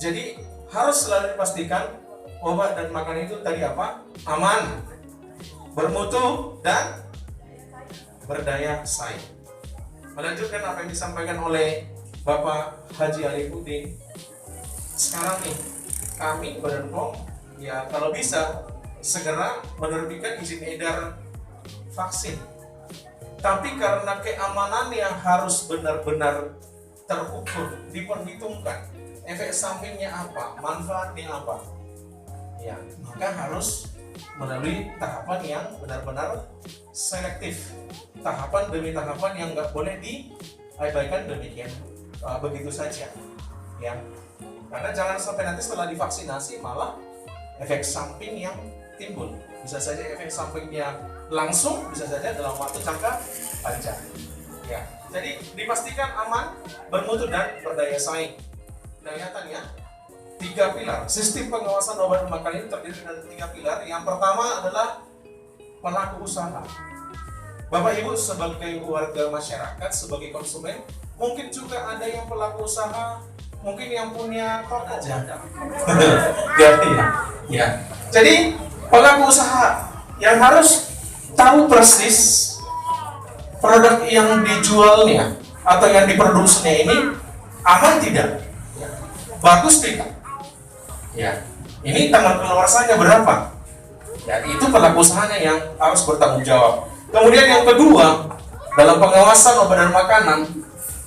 Jadi harus selalu dipastikan obat dan makanan itu tadi apa? Aman, bermutu, dan berdaya saing. Melanjutkan apa yang disampaikan oleh Bapak Haji Alifuddin. Sekarang nih, kami Badan POM ya kalau bisa segera menerbitkan izin edar vaksin. Tapi karena keamanannya harus benar-benar terukur, diperhitungkan efek sampingnya apa, manfaatnya apa, ya maka harus melalui tahapan yang benar-benar selektif, tahapan demi tahapan yang nggak boleh diabaikan demikian begitu saja, ya. Karena jangan sampai nanti setelah divaksinasi malah efek samping yang timbul. Bisa saja efek sampingnya langsung, bisa saja dalam waktu jangka panjang. Ya, jadi dipastikan aman, bermutu dan berdaya saing. Kelihatan ya, 3 pilar. Sistem pengawasan obat dan makanan ini terdiri dari 3 pilar. Yang pertama adalah pelaku usaha. Bapak Ibu sebagai warga masyarakat, sebagai konsumen, mungkin juga ada yang pelaku usaha, mungkin yang punya toko. Ya. Jadi pelaku usaha yang harus tahu persis produk yang dijualnya atau yang diproduksinya ini aman tidak, bagus tidak, ya. Ini tanggal keluarannya berapa? Ya, itu pelaku usahanya yang harus bertanggung jawab. Kemudian yang kedua, dalam pengawasan obat dan makanan,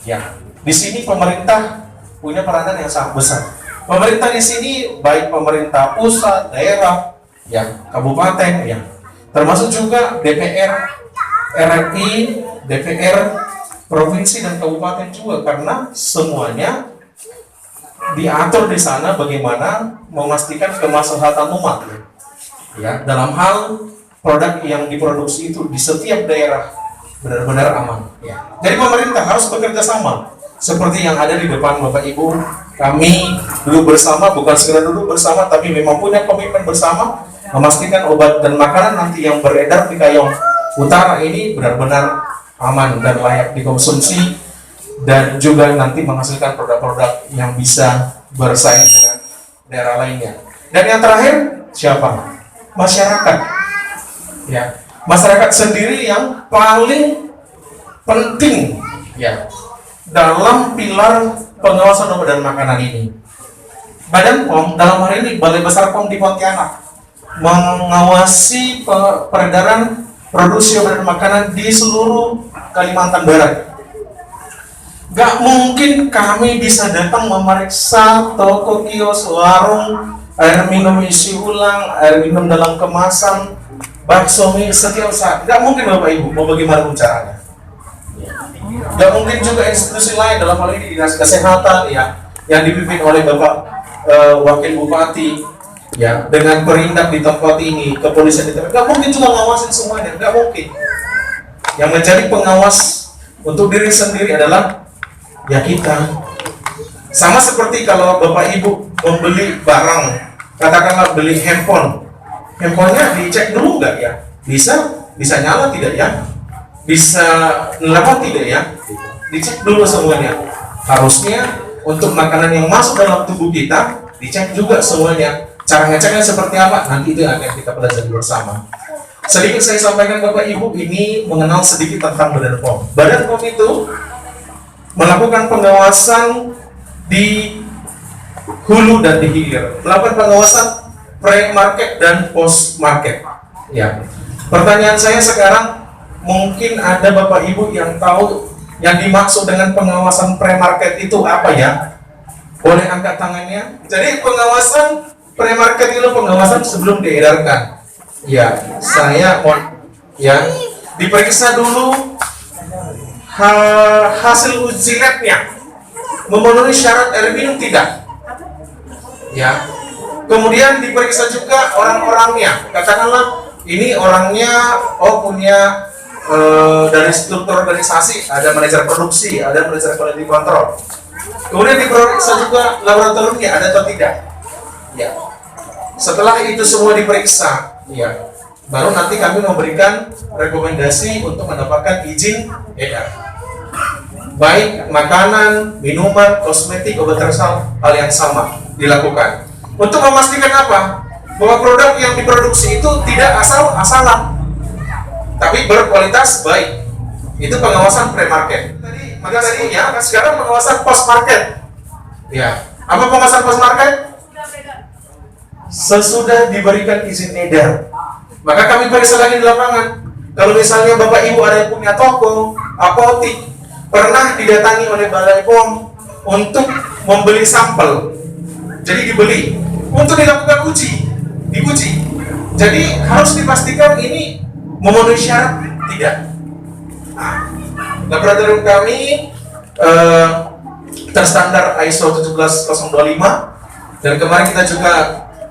ya, di sini pemerintah punya peranan yang sangat besar. Pemerintah di sini baik pemerintah pusat, daerah, ya, kabupaten, ya, termasuk juga DPR RI, DPR provinsi dan kabupaten juga, karena semuanya diatur di sana bagaimana memastikan kemaslahatan umat, ya, dalam hal produk yang diproduksi itu di setiap daerah benar-benar aman, ya. Jadi pemerintah harus bekerja sama seperti yang ada di depan Bapak Ibu. Kami duduk bersama, bukan sekedar duduk bersama, tapi memang punya komitmen bersama memastikan obat dan makanan nanti yang beredar di Kayong Utara ini benar-benar aman dan layak dikonsumsi, dan juga nanti menghasilkan produk-produk yang bisa bersaing dengan daerah lainnya. Dan yang terakhir siapa? Masyarakat, ya, masyarakat sendiri yang paling penting, ya, dalam pilar pengawasan obat dan makanan ini. Badan POM dalam hal ini Balai Besar POM di Pontianak mengawasi peredaran produksi obat dan makanan di seluruh Kalimantan Barat. Gak mungkin kami bisa datang memeriksa toko, kios, warung, air minum isi ulang, air minum dalam kemasan, bakso mie setiap saat. Gak mungkin Bapak Ibu, mau bagaimana caranya? Gak mungkin juga institusi lain, dalam hal ini Dinas Kesehatan, ya, yang dipimpin oleh Bapak Wakil Bupati, ya, dengan perindak di tempat ini, kepolisian di tempat, gak mungkin juga ngawasin semuanya, gak mungkin. Yang menjadi pengawas untuk diri sendiri adalah ya kita. Sama seperti kalau Bapak Ibu membeli barang, katakanlah beli handphone, handphonenya dicek dulu nggak ya? Bisa nyala tidak ya? Bisa lewat tidak ya? Dicek dulu semuanya. Harusnya untuk makanan yang masuk dalam tubuh kita dicek juga semuanya. Cara ngeceknya seperti apa? Nanti itu akan kita pelajari bersama. Sedikit saya sampaikan Bapak Ibu ini mengenal sedikit tentang Badan POM. Badan POM itu melakukan pengawasan di hulu dan di hilir, melakukan pengawasan pre-market dan post-market. Ya. Pertanyaan saya sekarang, mungkin ada Bapak Ibu yang tahu yang dimaksud dengan pengawasan pre-market itu apa ya? Boleh angkat tangannya. Jadi pengawasan pre-market itu pengawasan sebelum diedarkan. Ya, saya ya diperiksa dulu hasil uji labnya memenuhi syarat air minum tidak, ya. Kemudian diperiksa juga orang-orangnya, katakanlah ini orangnya punya dari struktur organisasi, ada manajer produksi, ada manajer quality control. Kemudian diperiksa juga laboratoriumnya ada atau tidak, ya. Setelah itu semua diperiksa, ya, baru nanti kami memberikan rekomendasi untuk mendapatkan izin edar. Baik makanan, minuman, kosmetik, obat herbal, hal yang sama. dilakukan. Untuk memastikan apa? Bahwa produk yang diproduksi itu tidak asal-asalan, tapi berkualitas baik. Itu pengawasan pre-market. Tadi ya, sekarang pengawasan post-market. Ya, apa pengawasan post-market? Sesudah diberikan izin edar, maka kami periksa lagi di lapangan. Kalau misalnya Bapak Ibu ada yang punya toko, apotik, pernah didatangi oleh Balai POM untuk membeli sampel, jadi dibeli untuk dilakukan diuji. Jadi harus dipastikan ini memenuhi syarat tidak. Nah, laboratorium kami terstandar ISO 17025, dan kemarin kita juga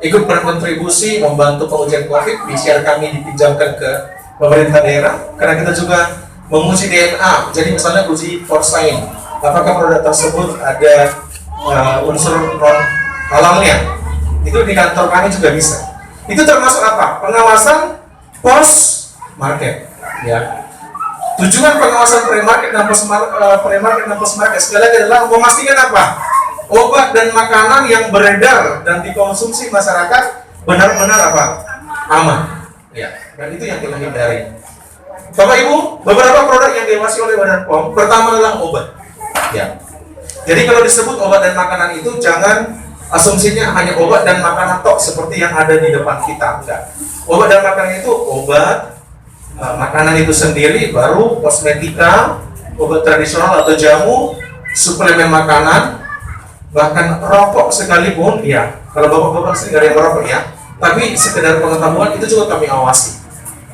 ikut berkontribusi membantu pengujian COVID. PCR kami dipinjamkan ke pemerintah daerah karena kita juga menguji DNA. Jadi misalnya uji for sign, apakah produk tersebut ada unsur non halalnya, itu di kantor kami juga bisa. Itu termasuk apa? Pengawasan post market. Ya. Tujuan pengawasan pre-market dan post-market sekali lagi adalah memastikan apa? Obat dan makanan yang beredar dan dikonsumsi masyarakat benar-benar apa? Aman. Ya, dan itu yang kita hindari. Bapak Ibu, beberapa produk yang diawasi oleh Badan POM, pertama adalah obat. Ya. Jadi kalau disebut obat dan makanan itu jangan asumsinya hanya obat dan makanan tok seperti yang ada di depan kita. Enggak. Obat dan makanan itu obat, makanan itu sendiri, baru kosmetika, obat tradisional atau jamu, suplemen makanan, bahkan rokok sekalipun. Ya, kalau bapak-bapak sendiri ada yang merokok ya, tapi sekedar pengetahuan itu juga kami awasi.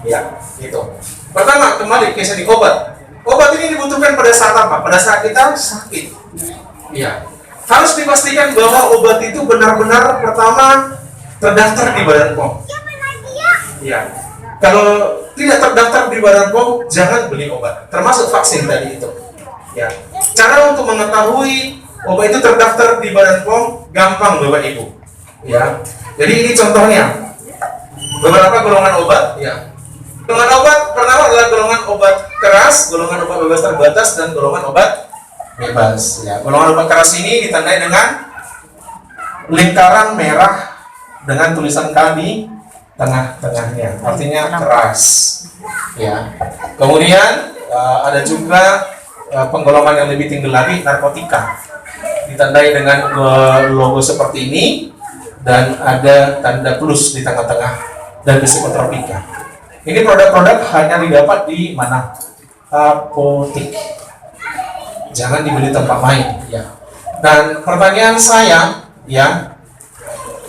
Ya, gitu. Pertama, kembali ke sini obat. Obat ini dibutuhkan pada saat apa? Pada saat kita sakit. Ya, harus dipastikan bahwa obat itu benar-benar pertama terdaftar di Badan POM. Ya, kalau tidak terdaftar di Badan POM, jangan beli obat. Termasuk vaksin tadi itu. Ya, cara untuk mengetahui obat itu terdaftar di Badan POM gampang Bapak Ibu. Ya, jadi ini contohnya beberapa golongan obat. Ya, golongan obat pertama adalah golongan obat keras, golongan obat bebas terbatas, dan golongan obat bebas. Ya, golongan obat keras ini ditandai dengan lingkaran merah dengan tulisan K di tengah-tengahnya, artinya keras. Ya, kemudian ada juga penggolongan yang lebih tinggi lagi, narkotika, ditandai dengan logo seperti ini dan ada tanda plus di tengah-tengah, dan psikotropika. Ini produk-produk hanya didapat di mana? Apotik. Jangan dibeli tempat lain. Ya. Dan pertanyaan saya, ya,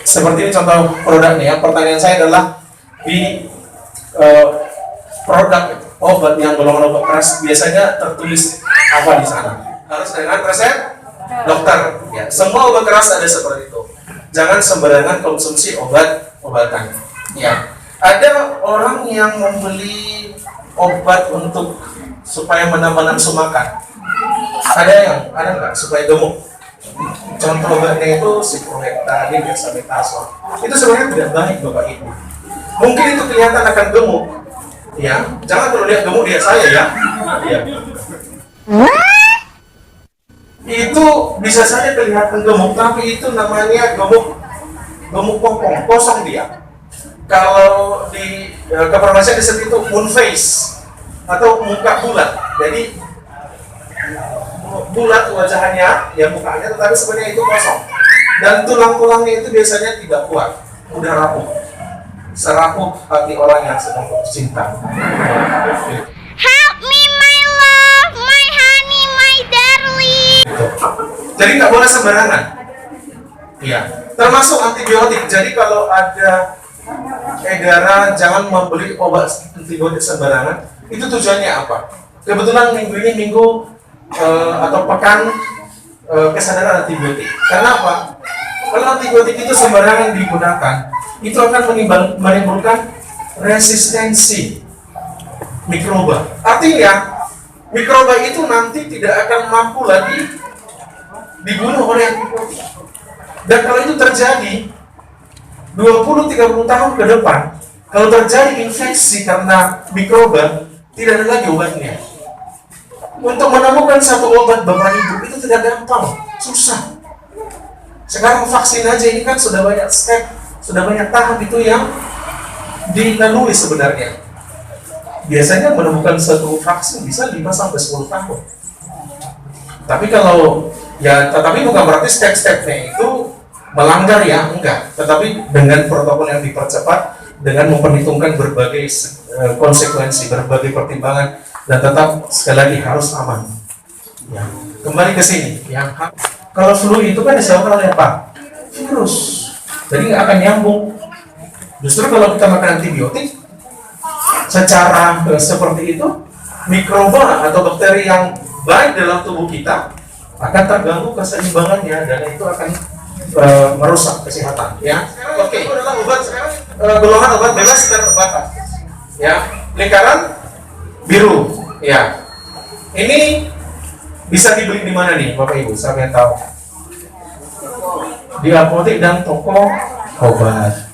seperti ini contoh produknya. Pertanyaan saya adalah di produk obat yang golongan obat keras biasanya tertulis apa di sana? Harus dengan resep dokter. Ya, semua obat keras ada seperti itu. Jangan sembarangan konsumsi obat-obatan. Ya, ada orang yang membeli obat untuk supaya menambah nafsu makan. Ada nggak supaya gemuk? Contoh obatnya itu siproheptadin, dexamethasone. Itu sebenarnya tidak baik Bapak Ibu. Mungkin itu kelihatan akan gemuk. Ya, jangan kalau lihat gemuk lihat saya ya. Ya. Itu bisa saja kelihatan gemuk, tapi itu namanya gemuk popong, kosong dia. Kalau di kefarmasian disebut itu moon face atau muka bulat. Jadi bulat wajahnya, ya mukanya, tetapi sebenarnya itu kosong. Dan tulang-tulangnya itu biasanya tidak kuat, udah rapuh. Serapuh hati orang yang sedang putus cinta. Help me my love, my honey, my darling. Gitu. Jadi nggak boleh sembarangan. Iya, termasuk antibiotik. Jadi kalau ada edaran jangan membeli obat antibiotik sembarangan, itu tujuannya apa? Kebetulan minggu ini atau pekan kesadaran antibiotik. Kenapa? Kalau antibiotik itu sembarangan digunakan, itu akan menimbulkan resistensi mikroba. Artinya, mikroba itu nanti tidak akan mampu lagi dibunuh oleh antibiotik. Dan kalau itu terjadi 20-30 tahun ke depan, kalau terjadi infeksi karena mikroba, tidak ada lagi obatnya. Untuk menemukan satu obat Bapak Ibu itu tidak gampang, susah. Sekarang vaksin aja ini kan sudah banyak step, sudah banyak tahap itu yang dilalui sebenarnya. Biasanya menemukan satu vaksin bisa 5 sampai 10 tahun. Tapi kalau tetapi bukan berarti step-stepnya itu melanggar ya, enggak. Tetapi dengan protokol yang dipercepat, dengan memperhitungkan berbagai konsekuensi, berbagai pertimbangan, dan tetap sekali lagi harus aman. Ya. Kembali ke sini, kalau flu itu kan disebabkan oleh apa? Virus. Jadi nggak akan nyambung. Justru kalau kita makan antibiotik, secara seperti itu, mikroba atau bakteri yang baik dalam tubuh kita akan terganggu keseimbangannya dan itu akan merusak kesehatan. Ya, oke. Itu adalah obat golongan obat bebas terbatas. Ya, lingkaran biru. Ya, ini bisa dibeli di mana nih, Bapak Ibu? Saya ingin tahu. Di apotek dan toko obat.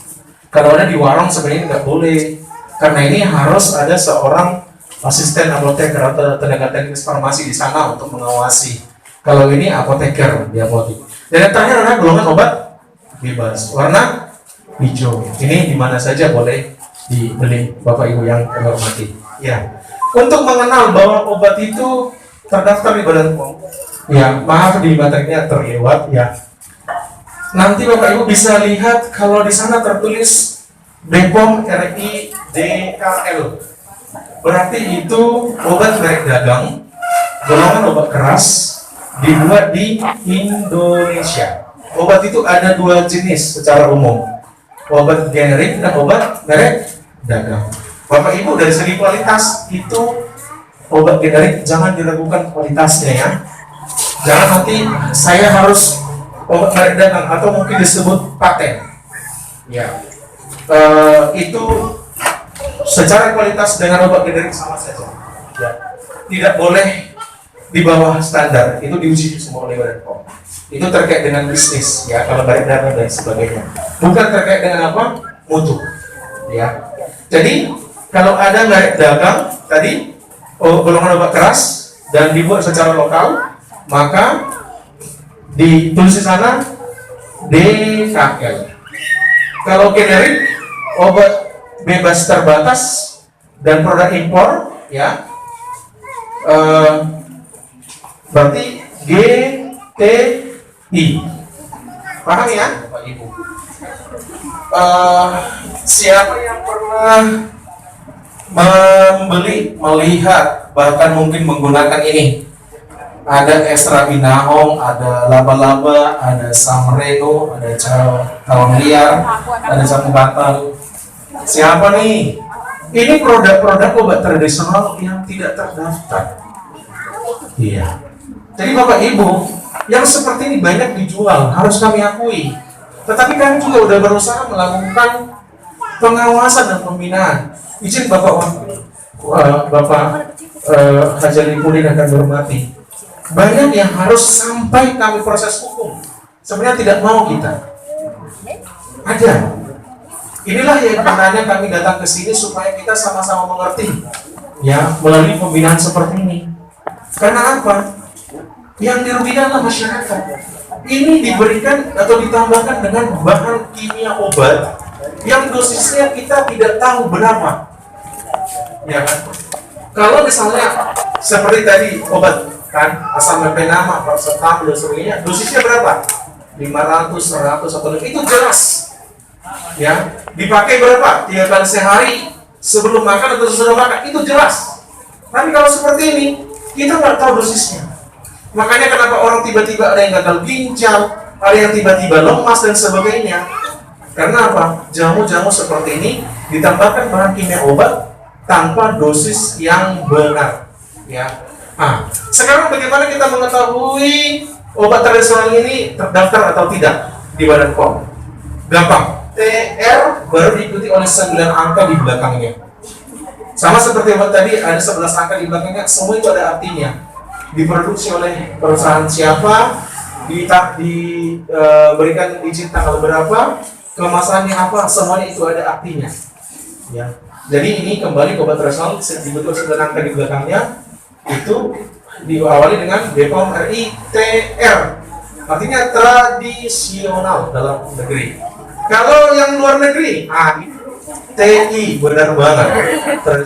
Kalau ada di warung sebenarnya nggak boleh, karena ini harus ada seorang asisten apoteker atau tenaga teknis farmasi di sana untuk mengawasi. Kalau ini apoteker di apotek. Dan yang terakhir adalah golongan obat bebas warna hijau. Ini di mana saja boleh dibeli, Bapak Ibu yang kami hormati. Ya. Untuk mengenal bahwa obat itu terdaftar di Badan POM. Ya, maaf di materinya terlewat ya. Nanti Bapak Ibu bisa lihat kalau di sana tertulis BPOM RI DKL. Berarti itu obat merek dagang, golongan obat keras, dibuat di Indonesia. Obat itu ada 2 jenis secara umum, obat generik dan obat merek dagang. Bapak Ibu dari segi kualitas itu obat generik jangan diragukan kualitasnya ya. Jangan nanti saya harus obat merek dagang atau mungkin disebut paten. Ya, itu secara kualitas dengan obat generik sama saja. Ya, tidak boleh di bawah standar, itu diuji semua oleh Badan POM. Itu terkait dengan bisnis ya, kalau merek dagang dan sebagainya. Bukan terkait dengan apa? Mutu. Ya. Jadi kalau ada merek dagang tadi golongan obat keras dan dibuat secara lokal, maka ditulis di sana DKL. Kalau generik obat bebas terbatas dan produk impor ya, berarti GTI. Paham ya, Bapak Ibu? Siapa yang pernah membeli, melihat, bahkan mungkin menggunakan ini? Ada estrabinahom, ada laba-laba, ada samreno, ada tawon liar, ada jamu batal. Siapa nih? Ini produk-produk obat tradisional yang tidak terdaftar. Iya. Jadi Bapak Ibu, yang seperti ini banyak dijual, harus kami akui. Tetapi kami juga sudah berusaha melakukan pengawasan dan pembinaan. Izin Bapak Haji Ali Pudin akan berhormati. Banyak yang harus sampai kami proses hukum. Sebenarnya tidak mau kita. Ada. Inilah yang sebenarnya kami datang ke sini supaya kita sama-sama mengerti. Ya, melalui pembinaan seperti ini. Karena apa? Yang dirugikanlah masyarakat. Ini diberikan atau ditambahkan dengan bahan kimia obat yang dosisnya kita tidak tahu berapa. Ya kan? Kalau misalnya seperti tadi obat kan asam mempenama, paracetamol dan sebagainya, dosisnya berapa? 500, 100 atau lebih, itu jelas. Ya, dipakai berapa? 3 kali sehari sebelum makan atau sesudah makan, itu jelas. Tapi kalau seperti ini, kita nggak tahu dosisnya. Makanya kenapa orang tiba-tiba ada yang gagal ginjal, ada yang tiba-tiba lemas dan sebagainya. Karena apa? Jamu-jamu seperti ini ditambahkan bahan kimia obat tanpa dosis yang benar. Ya. Nah, sekarang bagaimana kita mengetahui obat tradisional ini terdaftar atau tidak di Badan POM? Gampang. TR baru diikuti oleh 9 angka di belakangnya. Sama seperti obat tadi, ada 11 angka di belakangnya, semua itu ada artinya. Diproduksi oleh perusahaan siapa, diberikan izin tanggal berapa, kemasannya apa, semuanya itu ada artinya. Ya. Jadi ini kembali ke obat tradisional, dibentuk 9 angka di belakangnya, itu diawali dengan BPOM RI TR. artinya tradisional dalam negeri. Kalau yang luar negeri, TI, benar banget.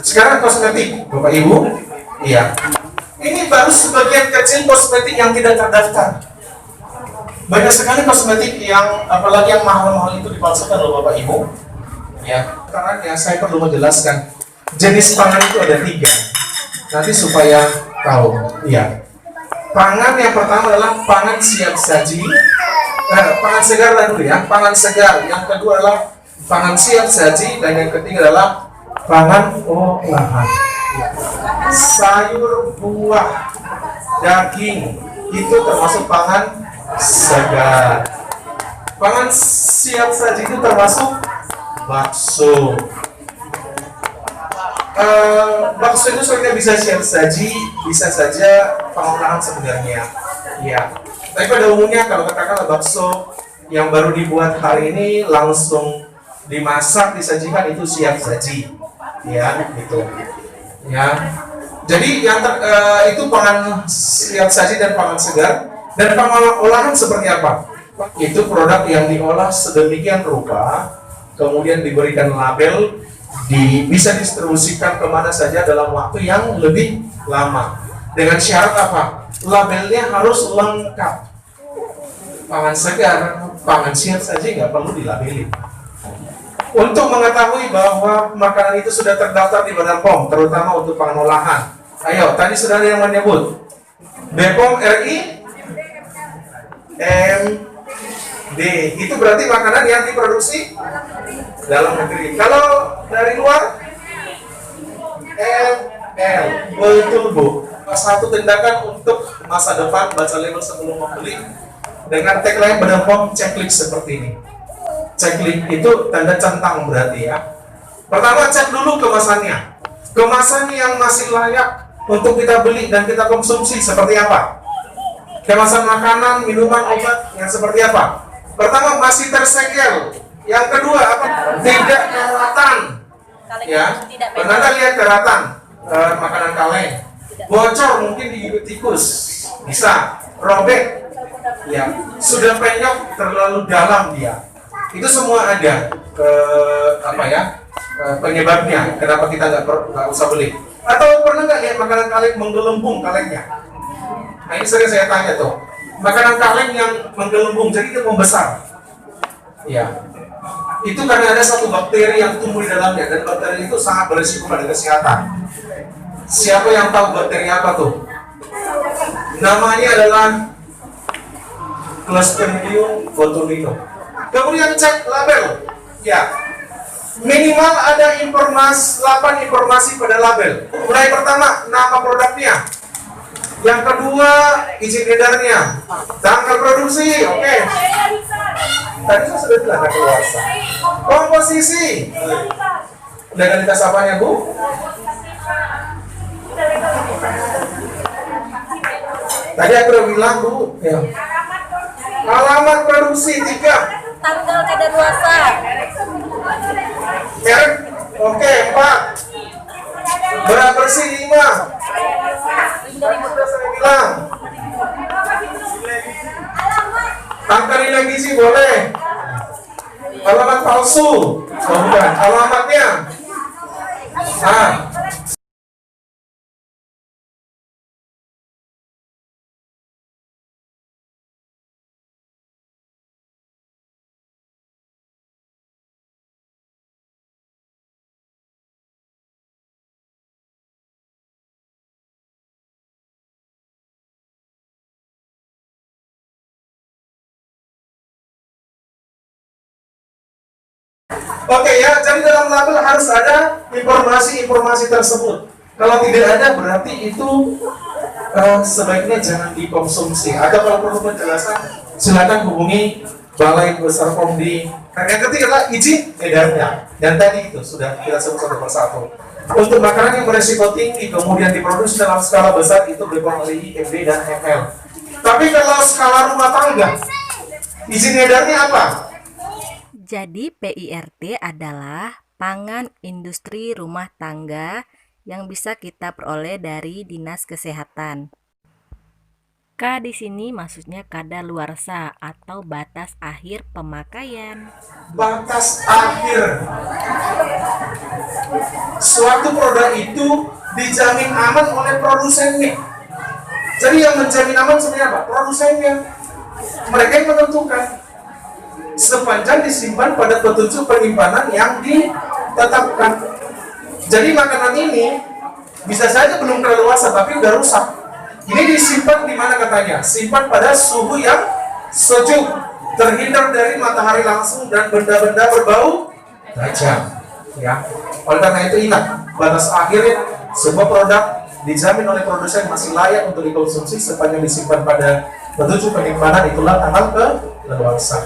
Sekarang kosmetik, Bapak Ibu, iya. Ini baru sebagian kecil kosmetik yang tidak terdaftar. Banyak sekali kosmetik yang, apalagi yang mahal-mahal itu dipalsukan loh Bapak Ibu. Ya, karena saya perlu menjelaskan jenis pangan itu ada 3. Nanti supaya tahu. Iya. Pangan yang pertama adalah pangan siap saji. Pangan segar dulu ya, pangan segar. Yang kedua adalah pangan siap saji, dan yang ketiga adalah pangan olahan. Sayur, buah, daging itu termasuk pangan segar. Pangan siap saji itu termasuk bakso. Bakso itu sebenarnya bisa siap saji, bisa saja pengolahan sebenarnya. Ya. Tapi pada umumnya kalau katakanlah bakso yang baru dibuat hari ini langsung dimasak disajikan itu siap saji, ya gitu. Ya. Jadi yang itu pangan siap saji dan pangan segar. Dan pengolahan seperti apa? Itu produk yang diolah sedemikian rupa, kemudian diberikan label, bisa didistribusikan kemana saja dalam waktu yang lebih lama. Dengan syarat apa? Labelnya harus lengkap. Pangan segar, pangan siap saja nggak perlu dilabeli. Untuk mengetahui bahwa makanan itu sudah terdaftar di Badan POM, terutama untuk pengolahan. Ayo, tadi sudah ada yang menyebut BPOM RI MD. Itu berarti makanan yang diproduksi dalam negeri. Kalau dari luar ML. Betul Bu. Satu tindakan untuk masa depan, baca label sebelum membeli dengan tagline Badan POM checklist seperti ini. Checklist itu tanda centang berarti ya. Pertama, cek dulu kemasannya. Kemasan yang masih layak untuk kita beli dan kita konsumsi seperti apa? Kemasan makanan, minuman, obat yang seperti apa? Pertama, masih tersegel. Yang kedua, apa? Tidak karatan. Ya, pernah nggak lihat karatan makanan kaleng? Bocor mungkin digigit tikus, bisa. Robek, ya. Sudah penyok terlalu dalam dia. Itu semua ada penyebabnya. Kenapa kita nggak usah beli? Atau pernah nggak lihat makanan kaleng menggelembung kalengnya? Nah ini sering saya tanya tuh, makanan kaleng yang menggelembung, jadi itu membesar. Ya, itu karena ada satu bakteri yang tumbuh di dalamnya, dan bakteri itu sangat berisiko pada kesehatan. Siapa yang tahu bakteri apa tuh? Namanya adalah Clostridium botulinum. Kemudian cek label, ya. Minimal ada 8 informasi pada label. Mulai pertama, nama produknya. Yang kedua, izin edarnya. Tanggal produksi, oke. Tadi saya sudah bilang keluarsa. Komposisi. Legalitas apanya, Bu? Tadi aku udah bilang, Bu. Ya. Alamat produksi 3. Tanggal kadaluarsa. Merek, oke, 4. Berat bersih 5. Sudah saya bilang. Angka nilai gizi boleh. Alamat palsu. Oh, bukan. Alamatnya. Oke ya, jadi dalam label harus ada informasi-informasi tersebut. Kalau tidak ada, berarti itu sebaiknya jangan dikonsumsi. Atau kalau perlu penjelasan, silakan hubungi Balai Besar POM di. Yang ketiga adalah izin edarnya. Dan tadi itu sudah kita sebut satu persatu. Untuk makanan yang berisiko tinggi kemudian diproduksi dalam skala besar itu BPOM RI, MD, dan ML. Tapi kalau skala rumah tangga, izin edarnya apa? Jadi PIRT adalah pangan industri rumah tangga yang bisa kita peroleh dari Dinas Kesehatan. K di sini maksudnya kadaluarsa atau batas akhir pemakaian. Batas akhir. Suatu produk itu dijamin aman oleh produsennya. Jadi yang menjamin aman sebenarnya apa? Produsennya. Mereka yang menentukan. Sepanjang disimpan pada petunjuk penyimpanan yang ditetapkan. Jadi makanan ini bisa saja belum kadaluarsa tapi udah rusak. Ini disimpan di mana katanya? Simpan pada suhu yang sejuk, terhindar dari matahari langsung dan benda-benda berbau tajam. Ya, oleh karena itu ingat, batas akhir sebuah produk dijamin oleh produsen masih layak untuk dikonsumsi sepanjang disimpan pada petunjuk penyimpanan itulah tanggal kadaluarsa.